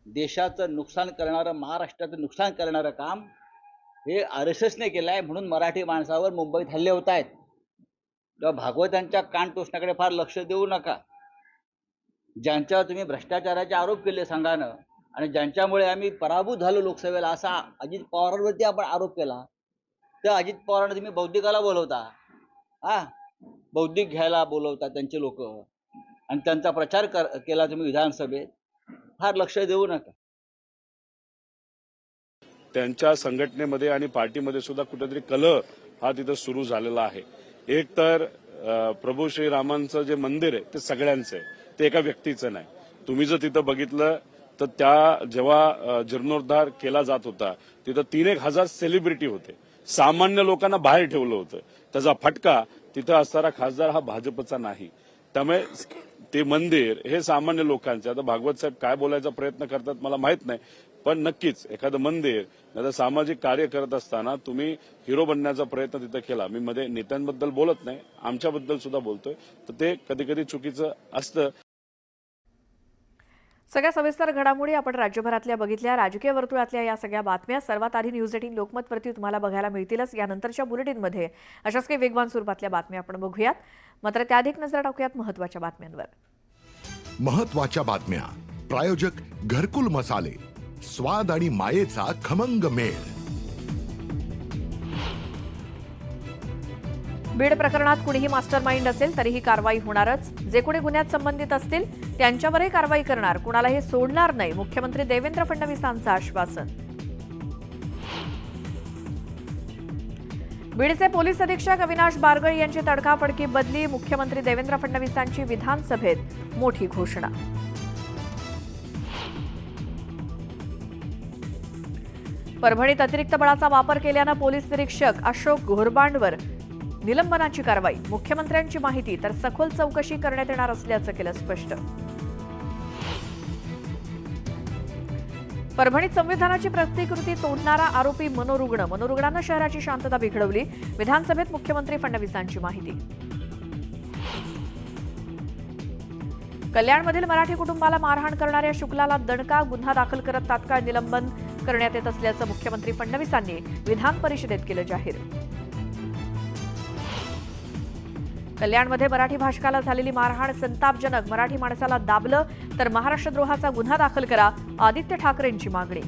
देशाचं नुकसान करणारं, महाराष्ट्राचं नुकसान करणारं काम हे RSSने केलं आहे, म्हणून मराठी माणसावर मुंबईत हल्ले होत आहेत. तेव्हा भागवतांच्या कान टोचण्याकडे फार लक्ष देऊ नका. ज्यांच्यावर तुम्ही भ्रष्टाचाराचे आरोप केले संघानं आणि ज्यांच्यामुळे आम्ही पराभूत झालो लोकसभेला, असा अजित पवारांवरती आपण आरोप केला, तर अजित पवारांना तुम्ही बौद्धिकाला बोलवता, बौद्धिक घ्यायला बोलवता त्यांचे लोक, आणि त्यांचा प्रचार केला तुम्ही विधानसभेत. फार लक्ष देऊ नका. त्यांच्या संघटनेमध्ये आणि पार्टीमध्ये सुद्धा कुठेतरी कलह हा तिथं सुरू झालेला आहे. एक तर प्रभू श्रीरामांचं जे मंदिर आहे ते सगळ्यांचं आहे, ते एका व्यक्तीचं नाही. तुम्ही जर तिथं बघितलं तर त्या जेव्हा जीर्णोद्धार केला जात होता तिथं 3,000 सेलिब्रिटी होते. सामान्य लोकांना बाहेर ठेवलं होतं. त्याचा फटका तिथं असणारा खासदार हा भाजपचा नाही. त्यामुळे ते मंदिर हे सामान्य लोकांचे. आता भागवत साहेब काय बोलायचा प्रयत्न करतात मला माहित नाही, पण नक्कीच एखादं मंदिर नाही सामाजिक कार्य करत असताना तुम्ही हिरो बनण्याचा प्रयत्न तिथं केला. मी मध्ये नेत्यांबद्दल बोलत नाही, आमच्याबद्दल सुद्धा बोलतोय, तर ते कधी कधी चुकीचं असतं. सगळ्या सविस्तर घडामोडी आपण राज्यभरातल्या बघितल्या. राजकीय वर्तुळातल्या या सगळ्या बातम्या सर्वात आधी न्यूज 18 लोकमतवरती तुम्हाला बघायला मिळतीलच. यानंतरच्या बुलेटिनमध्ये अशाच काही वेगवान स्वरूपातल्या बातम्या आपण बघूयात. मात्र त्याआधी एक नजर टाकूयात महत्त्वाच्या बातम्यांवर. महत्त्वाच्या बातम्या. प्रायोजक घरकुल मसाले, स्वाद आणि मायेचा खमंग मेळ. बीड प्रकरणात कुणीही मास्टरमाइंड असेल तरीही कारवाई होणारच. जे कोणी गुन्ह्यात संबंधित असतील त्यांच्यावरही कारवाई करणार, कुणालाही सोडणार नाही, मुख्यमंत्री देवेंद्र फडणवीसांचं आश्वासन. बीडचे पोलीस अधीक्षक अविनाश बारगळ यांची तडकाफडकी बदली. मुख्यमंत्री देवेंद्र फडणवीसांची विधानसभेत मोठी घोषणा. परभणीत अतिरिक्त बळाचा वापर केल्यानं पोलीस निरीक्षक अशोक घोरबांडवर निलंबनाची कारवाई. मुख्यमंत्र्यांची माहिती, तर सखोल चौकशी करण्यात येणार असल्याचं केलं स्पष्ट. परभणीत संविधानाची प्रतिकृती तोडणारा आरोपी मनोरुग्णानं शहराची शांतता बिघडवली. विधानसभेत मुख्यमंत्री फडणवीसांची माहिती. कल्याणमधील मराठी कुटुंबाला मारहाण करणाऱ्या शुक्लाला दणका, गुन्हा दाखल करत तात्काळ निलंबन करण्यात येत असल्याचं मुख्यमंत्री फडणवीसांनी विधान परिषदेत केलं जाहीर. कल्याणमध्ये मराठी भाषकाला झालेली मारहाण संतापजनक. मराठी माणसाला दाबलं तर महाराष्ट्रद्रोहाचा गुन्हा दाखल करा, आदित्य ठाकरेंची मागणी.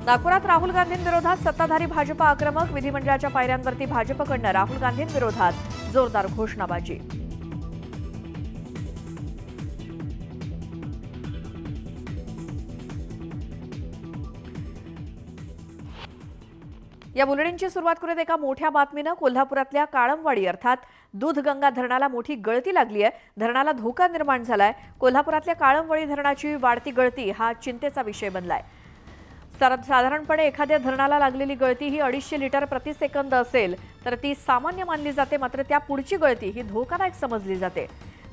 नागपुरात राहुल गांधींविरोधात सत्ताधारी भाजप आक्रमक. विधिमंडळाच्या पायऱ्यांवरती भाजपकडनं राहुल गांधींविरोधात जोरदार घोषणाबाजी. या बुलेटिनची सुरुवात करूयात एका मोठ्या बातमीनं. कोल्हापुरातल्या काळमवाडी अर्थात दूधगंगा धरणाला मोठी गळती लागली आहे. धरणाला धोका निर्माण झालाय. कोल्हापुरातल्या काळमवाडी धरणाची वाढती गळती हा चिंतेचा विषय बनलाय. साधारणपणे एखाद्या धरणाला लागलेली गळती ही 250 लिटर प्रति सेकंद असेल तर ती सामान्य मानली जाते. मात्र त्या पुढची गळती ही धोकादायक समजली जाते.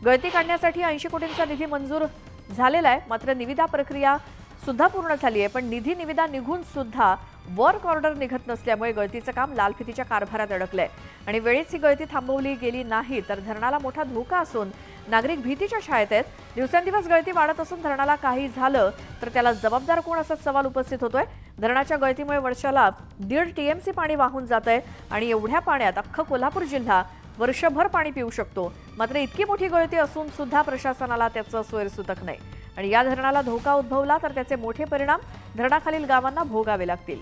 गळती काढण्यासाठी 80 कोटींचा निधी मंजूर झालेला आहे. मात्र निविदा प्रक्रिया सुद्धा पूर्ण झाली आहे, पण निविदा निघून सुद्धा वर्क ऑर्डर निघत नसल्यामुळे गळतीचं काम लालफितीच्या कारभारात अडकलंय. आणि वेळीच ही गळती थांबवली गेली नाही तर धरणाला मोठा धोका असून नागरिक भीतीच्या छायेत आहेत. दिवसेंदिवस गळती वाढत असून धरणाला काही झालं तर त्याला जबाबदार कोण असा सवाल उपस्थित होतोय. धरणाच्या गळतीमुळे वर्षाला 1.5 TMC पाणी वाहून जात आहे आणि एवढ्या पाण्यात अख्खा कोल्हापूर जिल्हा वर्षभर पाणी पिऊ शकतो. मात्र इतकी मोठी गळती असून सुद्धा प्रशासनाला त्याचं सोयरसूतक नाही आणि या धरणाला धोका उद्भवला तर त्याचे मोठे परिणाम धरणाखालील गावांना भोगावे लागतील.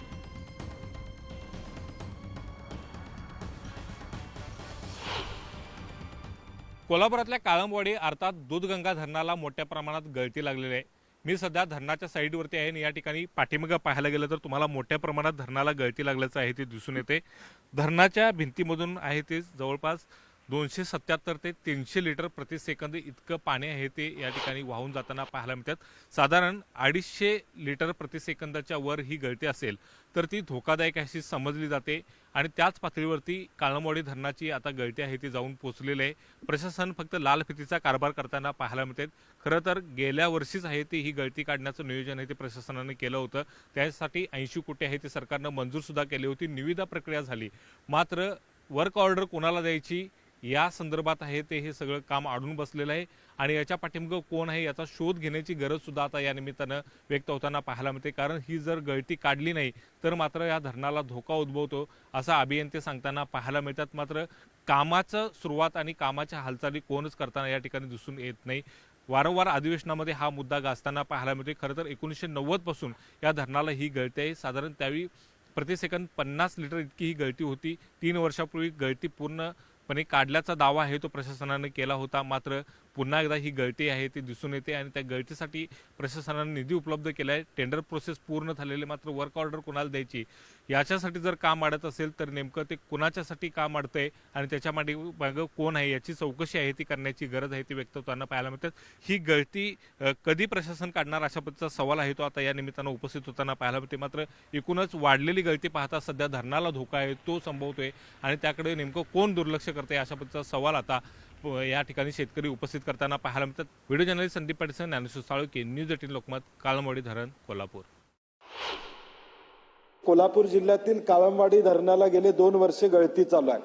कोल्हापुरातल्या काळमवाडी अर्थात दूधगंगा धरणाला मोठ्या प्रमाणात गळती लागलेली आहे. मी सध्या धरणाच्या साईडवरती आहे आणि या ठिकाणी पाठीमागं पाहायला गेलं तर तुम्हाला मोठ्या प्रमाणात धरणाला गळती लागल्याचं आहे ते दिसून येते. धरणाच्या भिंतीमधून आहे ते जवळपास 277 ते 300 लिटर प्रति सेकंद इतकं पाणी आहे ते या ठिकाणी वाहून जाताना पाहायला मिळतात. साधारण 250 लिटर प्रति सेकंदाच्या वर ही गळती असेल तर ती धोकादायक अशी समजली जाते आणि त्याच पातळीवरती काळमवाडी धरणाची आता गळती आहे ती जाऊन पोहोचलेली आहे. प्रशासन फक्त लालफितीचा कारभार करताना पाहायला मिळते. खरं तर गेल्या वर्षीच आहे ती ही गळती काढण्याचं नियोजन आहे ते प्रशासनाने केलं होतं. त्यासाठी 80 कोटी आहे ते सरकारनं मंजूर सुद्धा केली होती. निविदा प्रक्रिया झाली, मात्र वर्क ऑर्डर कोणाला द्यायची या संदर्भात आहे ते हे सगळं काम अडून बसलेलं आहे आणि याच्या पाठीमागं कोण आहे याचा शोध घेण्याची गरज सुद्धा आता या निमित्तानं व्यक्त होताना पाहायला मिळते। कारण ही जर गळती काढली नाही तर मात्र या धरणाला धोका उद्भवतो असं अभियंते सांगताना पाहायला मिळतात। मात्र कामाचं सुरुवात आणि कामाच्या हालचाली कोणच करताना या ठिकाणी दिसून येत नाही। वारंवार अधिवेशनामध्ये हा मुद्दा गाजताना पाहायला मिळते। खरं तर 1990 पासून या धरणाला ही गळती आहे। साधारण त्यावेळी प्रति सेकंद 50 लिटर इतकी ही गळती होती। 3 वर्षापूर्वी गळती पूर्णपणे काढल्याचा दावा आहे तो प्रशासनाने केला होता। मात्र पुन्हा एकदा ही गळती आहे ती दिसून येते आणि त्या गळतीसाठी प्रशासनाने निधी उपलब्ध केला आहे। टेंडर प्रोसेस पूर्ण झालेली, मात्र वर्क ऑर्डर कोणाला द्यायची याच्यासाठी जर काम अडत असेल तर नेमकं ते कुणाच्यासाठी काम अडतंय आणि त्याच्या मागे कोण आहे याची चौकशी आहे ती करण्याची गरज आहे ती व्यक्त होताना पाहायला मिळतात। ही गळती कधी प्रशासन काढणार अशा पद्धतीचा सवाल आहे तो आता या निमित्तानं उपस्थित होताना पाहायला मिळते। मात्र एकूणच वाढलेली गळती पाहता सध्या धरणाला धोका आहे तो संभवतोय आणि त्याकडे नेमकं कोण दुर्लक्ष करते अशा पद्धतीचा सवाल आता या ठिकाणी शेतकरी उपस्थित करताना पाहायला मिळतात। Video journalist Sandeep Patil, Dnyaneshwar Salunkhe, news 18 Lokmat, Kalammawadi धरण, कोल्हापूर। कोल्हापूर जिल्ह्यातील काळमवाडी धरणाला गेले 2 वर्षे गळती चालू आहे।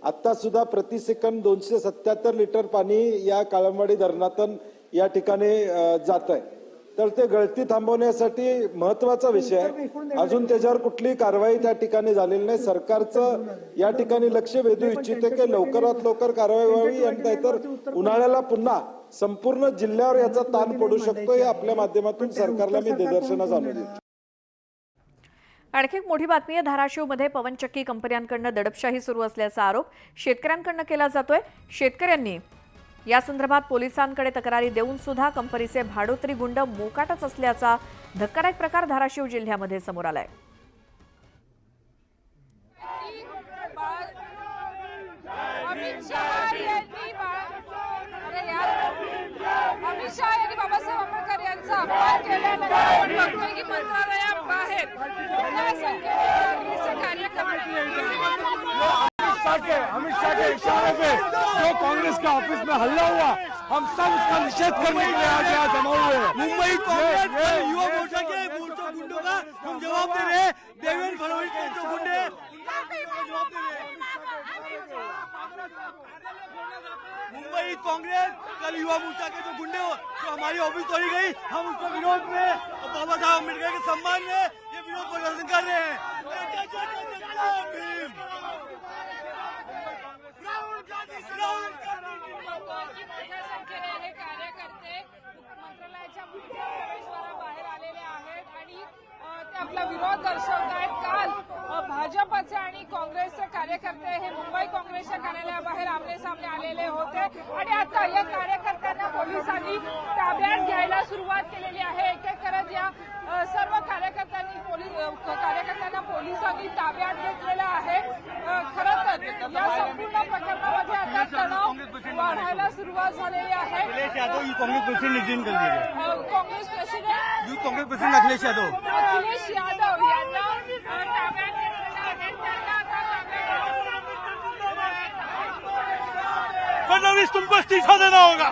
आता सुद्धा प्रति सेकंद 277 लिटर पाणी या काळमवाडी धरणातून या ठिकाणी जात आहे। तर ते गळती थांबवण्यासाठी महत्वाचा विषय आहे। अजून त्याच्यावर कुठलीही कारवाई त्या ठिकाणी झालेली नाही। सरकारचं या ठिकाणी लक्ष वेधू इच्छिते की लवकरात लवकर कारवाई व्हावी आणि नाहीतर उन्हाळ्याला पुन्हा संपूर्ण जिल्ह्यावर याचा ताण पडू शकतो। हे आपल्या माध्यमातून सरकारला मी निदर्शनास आणून देतो। आणखी एक मोठी बातमी आहे। धाराशिवमध्ये पवनचक्की कंपन्यांकडून दडपशाही सुरू असल्याचा आरोप शेतकऱ्यांकडून केला जातोय। शेतकऱ्यांनी या संदर्भात पोलिसांकडे तक्रारी देऊन सुद्धा कंपनीचे भाडोत्री गुंड मोकाटच असल्याचा धक्कादायक प्रकार धाराशिव जिल्ह्यामध्ये समोर आलाय। अमित शहा यांनी बाबासाहेब आंबेडकर यांचा अपमान केल्यानंतर आपण बघतोय की मंत्रालयाबाहेर मोठ्या संख्येने कार्यकर्ते अमित शाह के इशारे पे जो कांग्रेस के ऑफिस में हल्ला हुआ, हम सब उसका निषेध करने के लिए आज यहाँ जमा हुए हैं। मुंबई कांग्रेस युवा मोर्चा के गुंडों का हम जवाब दे रहे हैं। देवेंद्र फडणवीस के जो गुंडे जवाब दे रहे हैं। मुंबई कांग्रेस कल युवा मोर्चा के जो गुंडे जो हमारी ऑफिस तोड़ी गई, हम उसके विरोध में और बाबा साहब अम्बेडकर के सम्मान में ये विरोध प्रदर्शन कर रहे हैं। संख्येने कार्यकर्ते मंत्रालयाच्या मुख्य प्रवेशद्वाराबाहेर आलेले आहेत आणि ते आपला विरोध दर्शवत आहेत। काल भाजपचे आणि काँग्रेसचे कार्यकर्ते हे मुंबई काँग्रेसच्या कार्यालयाबाहेर आमने सामने आलेले होते आणि आता या कार्यकर्त्यांना पोलिसांनी ताब्यात घ्यायला सुरुवात केलेली आहे। एक एक करत या सर्व कार्यकर्त्यांना पोलिसांनी ताब्यात घेतलेलं आहे। खरं तर या संपूर्ण प्रकरणामध्ये आता तणाव वाढायला सुरुवात झालेली आहे। Congress president Congress president youth Congress president Akhilesh Yadav यांना ताब्यात घेतलेलं आहे। फडणवीस तुमको इस्तीफा देना होगा,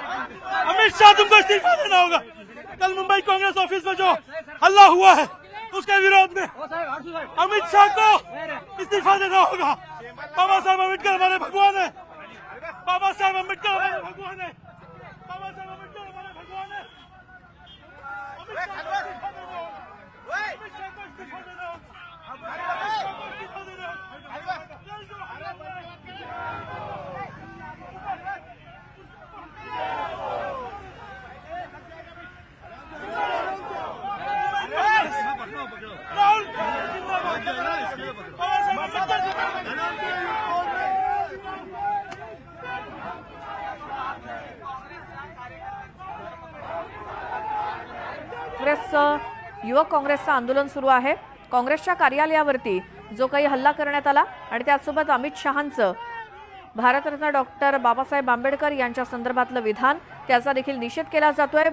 अमित शाह तुमको इस्तीफा देना होगा। कल मुंबई कांग्रेस ऑफिस में जो हल्ला हुआ है उसके विरोध में अमित शाह को इस्तीफा देना होगा। बाबा साहब अम्बेडकर हमारे भगवान है, बाबा साहब अम्बेडकर हमारे भगवान है, बाबा साहब अम्बेडकर हमारे भगवान है। अमित शाह को इस्तीफा देना होगा, अमित शाह को इस्तीफा देना होगा, अमित शाह को इस्तीफा देना होगा। युवक काँग्रेसचं आंदोलन सुरू आहे। काँग्रेसच्या कार्यालयावरती जो काही हल्ला करण्यात आला आणि त्यासोबत अमित शहांचं भारतरत्न डॉक्टर बाबासाहेब आंबेडकर यांच्या संदर्भातलं विधान त्याचा देखील निषेध केला जातोय।